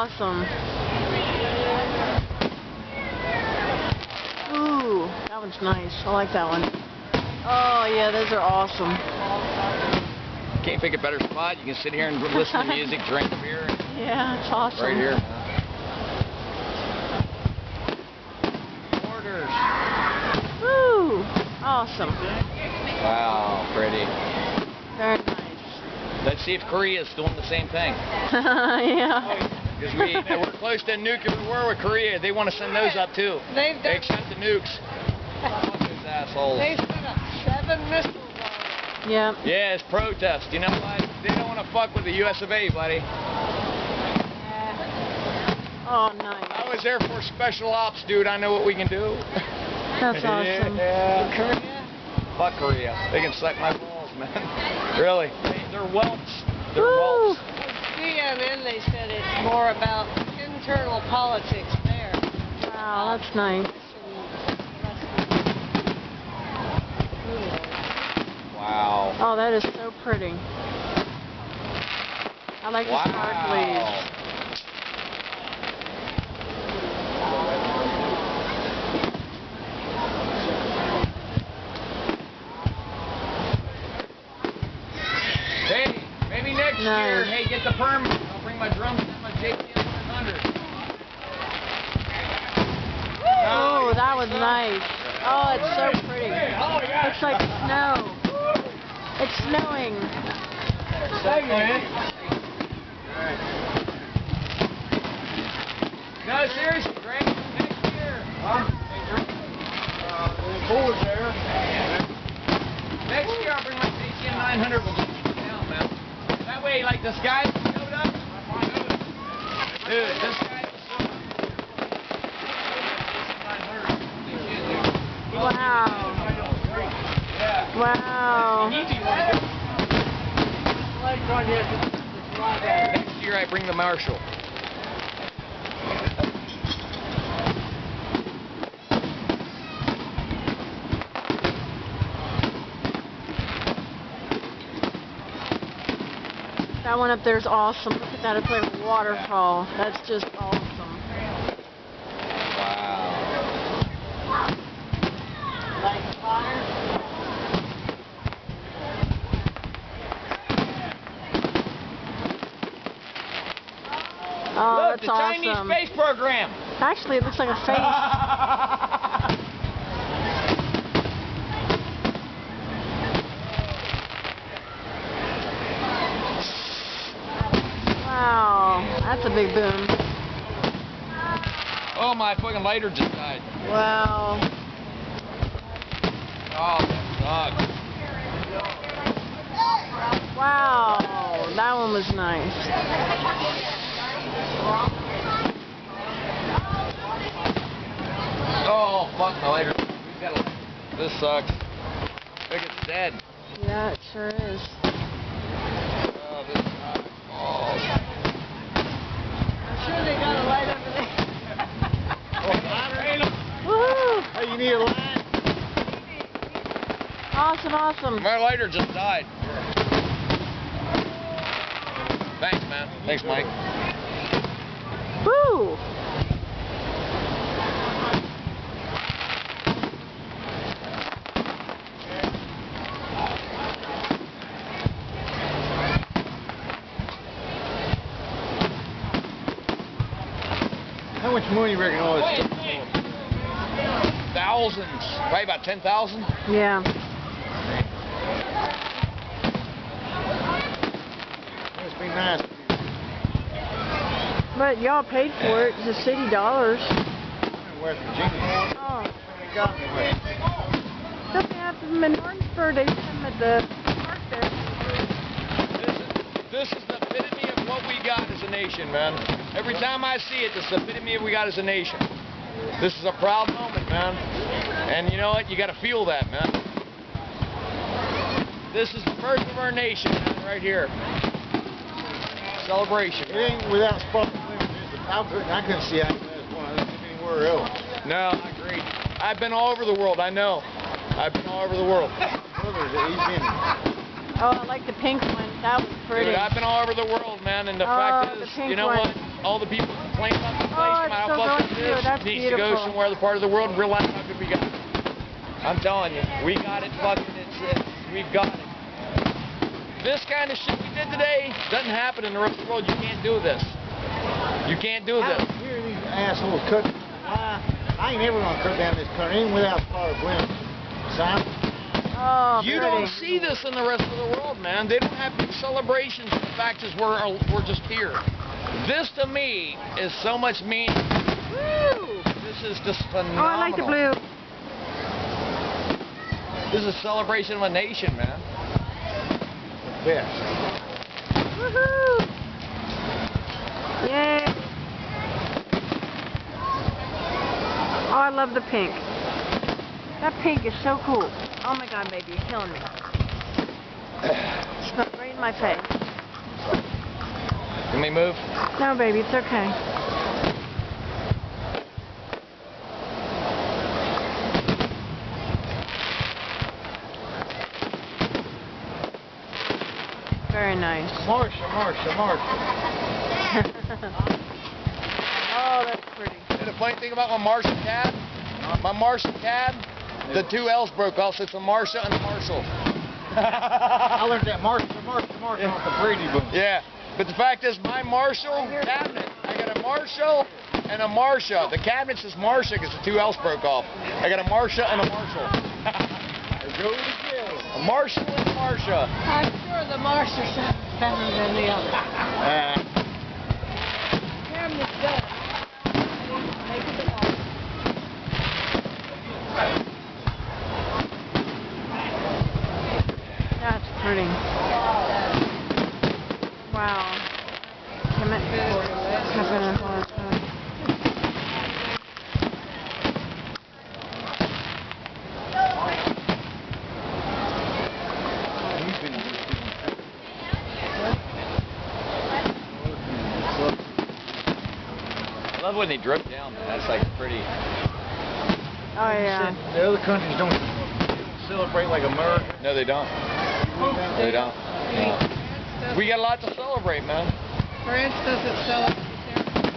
awesome. Ooh, that one's nice. I like that one. Oh yeah, those are awesome. Can't pick a better spot. You can sit here and listen to music, drink a beer. Yeah, it's awesome. Right here. Orders. Woo! Awesome. Wow, pretty. Very nice. Let's see if Korea's doing the same thing. Yeah. Because we're close to a nuclear war with Korea. They want to send those up too. They've They sent the nukes. Fuck those assholes. They sent up 7 missiles on it. Yeah. Yeah, it's protest. You know what? They don't want to fuck with the US of A, buddy. Oh, nice. I was Air Force Special Ops, dude. I know what we can do. That's awesome. Yeah. Korea? Fuck Korea. They can suck my balls, man. Really. They're whelps. They're Woo! whelps. CNN, they said it's more about internal politics there. Wow, that's nice. Wow. Oh, that is so pretty. I like the sparklies. Hey, maybe next year, hey, get the permit. I'll bring my drums and my JPM 100. Oh, that was nice. Oh, it's so pretty. Looks like snow. It's snowing. No, seriously, Greg, next year. Next year, I'll bring my JPM 900. We'll just keep it down, man. That way, like, this guy showed up. Dude, this guy Wow. Wow. Next year I bring the Marshall. That one up there is awesome. Look at that. It's like a waterfall. That's just awesome. Wow. Like fire? Oh, Look, that's the awesome. Chinese space program. Actually, it looks like a face. Wow, that's a big boom. Oh, my fucking lighter just died. Wow. Oh, that sucks. Wow, that one was nice. Oh, fuck, my lighter. This sucks. Look, it's dead. Yeah, it sure is. Oh, this sucks. Oh. I'm sure they got a light over there. Woohoo! Hey, you need a light? Awesome, awesome. My lighter just died. Thanks, man. Thanks, Mike. Woo! How much money you reckon all this? Thousands. Probably about 10,000. Yeah. Must be nice. But y'all paid for it. It's the city dollars. I'm in West Virginia. Oh. They got me with. Don't they have them in Orangeburg? They put them at the park there. This is the epitome of what we got as a nation, man. Every time I see it, this is the epitome of what we got as a nation. This is a proud moment, man. And you know what? You got to feel that, man. This is the birth of our nation, man, right here. Celebration. It ain't without sparkling. I couldn't see how there's one anywhere else. No, I agree. I've been all over the world. I know. I've been all over the world. Brothers, he's been. Oh, I like the pink one. That was pretty. Dude, I've been all over the world, man, and the Oh, fact the is, pink you know one. what? All the people complain about the place, Oh, and how it's so fucking going it is, to. That's needs to go beautiful. somewhere other part of the world and realize how good we got it. I'm telling you, we got it fucking, we've got it. This kind of shit we did today doesn't happen in the rest of the world. You can't do this. You can't do I this. don't hear these assholes cooking. Why? I ain't never gonna cook down this country, even without fire wind. Son. Oh, You pretty. don't see this in the rest of the world, man. They don't have big celebrations. The fact is, we're just here. This to me is so much meaning. Woo! This is just phenomenal. Oh, I like the blue. This is a celebration of a nation, man. Yes. Woohoo! Yay! Oh, I love the pink. That pink is so cool. Oh my God, baby, you're killing me. Smells right in my face. Can we move? No, baby, it's okay. Very nice. Marsha. Oh, that's pretty. And the funny thing about my Martian cab, the two L's broke off, so it's a Marsha and a Marshall. I learned that Marsha off the Brady book. Yeah, but the fact is, my Marshall cabinet, I got a Marshall and a Marsha. The cabinet says Marsha because the two L's broke off. I got a Marsha and a Marshall. Go together. A Marshall and a Marsha. I'm sure the Marshall sounds better than the other. Cabinet's good. Make it all. That's pretty. Wow. Come on. I love when they drip down, man. That's like pretty. Oh yeah. The other countries don't celebrate like America. No, they don't. They don't. No. We got a lot to celebrate, man. France doesn't celebrate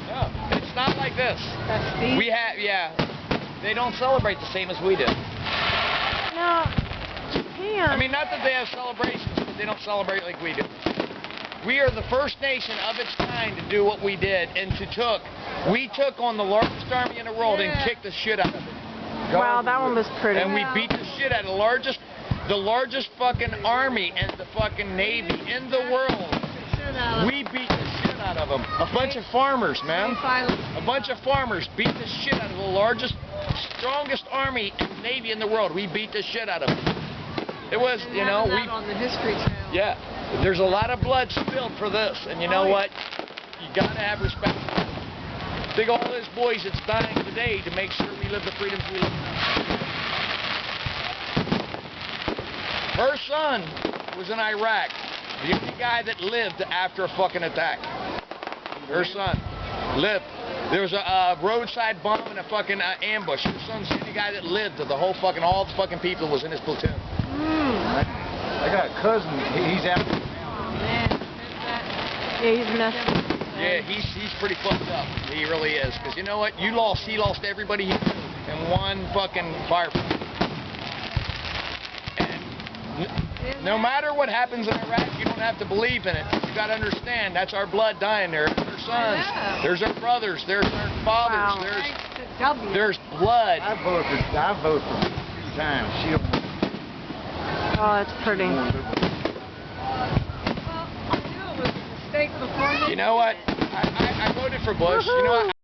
No, it's not like this. that's the We have, yeah. They don't celebrate the same as we do. No, Japan. I mean, not that they have celebrations, but they don't celebrate like we do. We are the first nation of its kind to do what we did, and we took on the largest army in the world and kicked the shit out of it. Wow, that one was pretty. And we beat the shit out of the largest fucking army and the fucking navy in the world. We beat the shit out of them. A bunch of farmers, man. A bunch of farmers beat the shit out of the largest, strongest army and navy in the world. We beat the shit out of them. It was, you know, we on the History Channel. yeah. There's a lot of blood spilled for this, and you know what? You gotta have respect. Think of all those boys that's dying today to make sure we live the freedoms we live now. Her son was in Iraq. The only guy that lived after a fucking attack. Her son lived. There was a roadside bomb and a fucking ambush. Her son's the only guy that lived. All the fucking people was in his platoon. I got a cousin. He's out. Man, Yeah, he's messed. Yeah, he's pretty fucked up. He really is. Because you know what? He lost everybody he knew in one fucking firefight. And no matter what happens in Iraq, you don't have to believe in it. You got to understand, that's our blood dying there. There's our sons. There's our brothers. There's our fathers. Wow. There's blood. I voted for 3 times. She don't. Oh, that's pretty. Well, I knew it was a mistake before. You know what? I voted for Bush. You know what?